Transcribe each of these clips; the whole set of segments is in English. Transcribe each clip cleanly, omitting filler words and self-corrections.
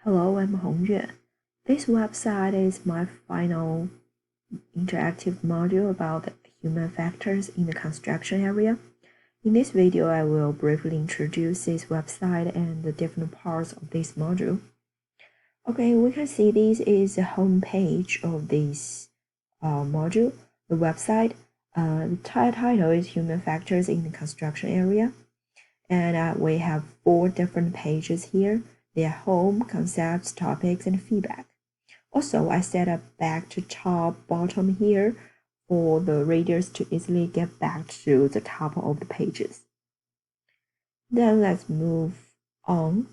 Hello, I'm Hongyue. This website is my final interactive module about human factors in the construction area. In this video, I will briefly introduce this website and the different parts of this module. Okay, we can see this is the home page of this module, the website. The title is Human Factors in the Construction Area. And we have 4 different pages here. They are home, concepts, topics, and feedback. Also, I set up back to top, bottom here for the readers to easily get back to the top of the pages. Then let's move on.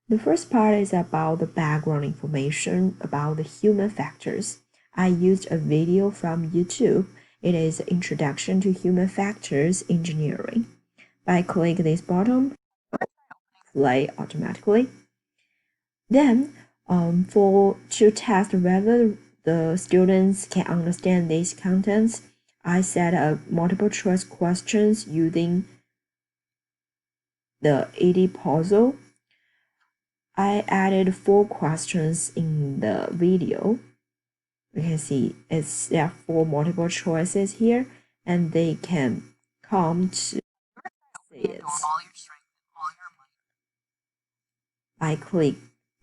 The first part is about the background information about the human factors. I used a video from YouTube. It is Introduction to Human Factors Engineering. By clicking this button, play automatically. Then, to test whether the students can understand these contents, I set up multiple choice questions using the Edpuzzle. I added 4 questions in the video. You can see there are 4 multiple choices here, and they can come to it.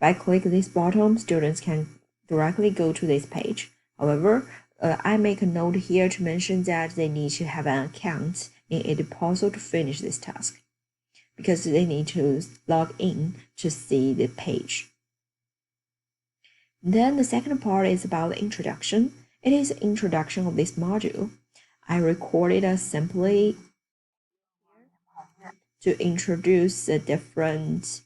By click this button, students can directly go to this page. However, I make a note here to mention that they need to have an account in Edpuzzle to finish this task, because they need to log in to see the page. Then the second part is about the introduction. It is the introduction of this module. I recorded a simply to introduce the different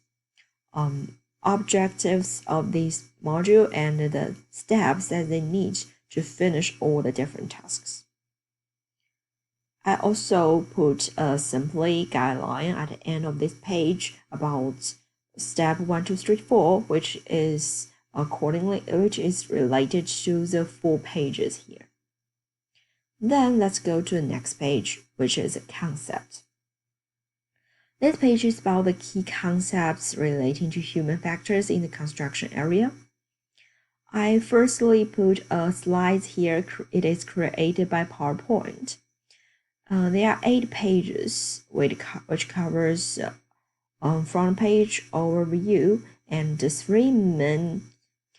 objectives of this module and the steps that they need to finish all the different tasks. I also put a simply guideline at the end of this page about step 1, 2, 3, 4, which is related to the 4 pages here. Then let's go to the next page, which is a concept. This page is about the key concepts relating to human factors in the construction area. I firstly put a slide here. It is created by PowerPoint. There are 8 pages, which covers front page overview and the 3 main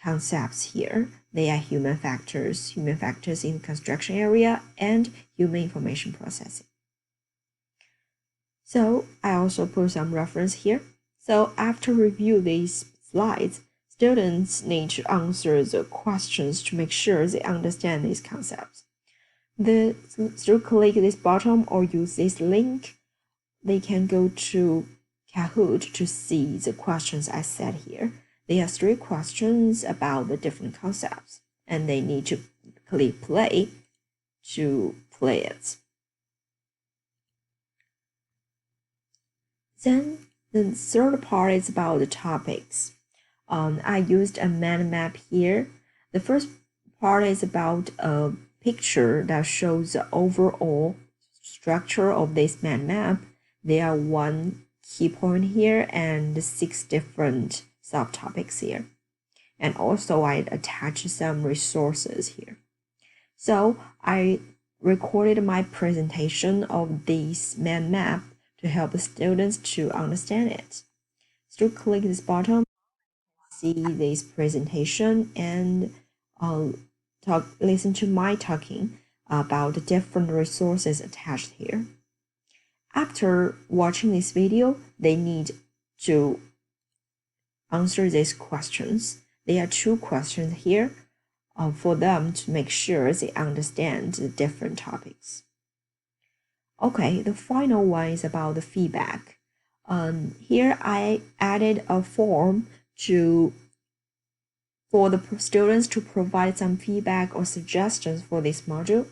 concepts here. They are human factors in the construction area, and human information processing. So I also put some reference here. So after review these slides, students need to answer the questions to make sure they understand these concepts. Through click this button or use this link, they can go to Kahoot to see the questions I set here. There are 3 questions about the different concepts, and they need to click play to play it. Then the third part is about the topics. I used a mind map here. The first part is about a picture that shows the overall structure of this mind map. There are 1 key point here and 6 different subtopics here. And also I attached some resources here. So I recorded my presentation of this mind map to help the students to understand it. So click this button, see this presentation, and listen to my talking about the different resources attached here. After watching this video, they need to answer these questions. There are 2 questions here for them to make sure they understand the different topics. Okay, the final one is about the feedback. Here I added a form for the students to provide some feedback or suggestions for this module.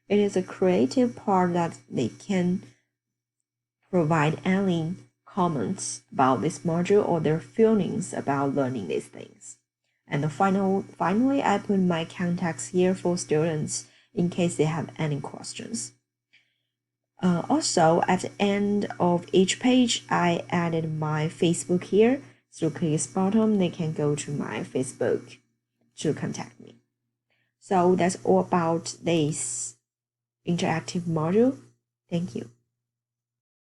It is a creative part that they can provide any comments about this module or their feelings about learning these things. And finally, I put my contacts here for students in case they have any questions. Also, at the end of each page, I added my Facebook here. through this bottom, they can go to my Facebook to contact me. So that's all about this interactive module. Thank you.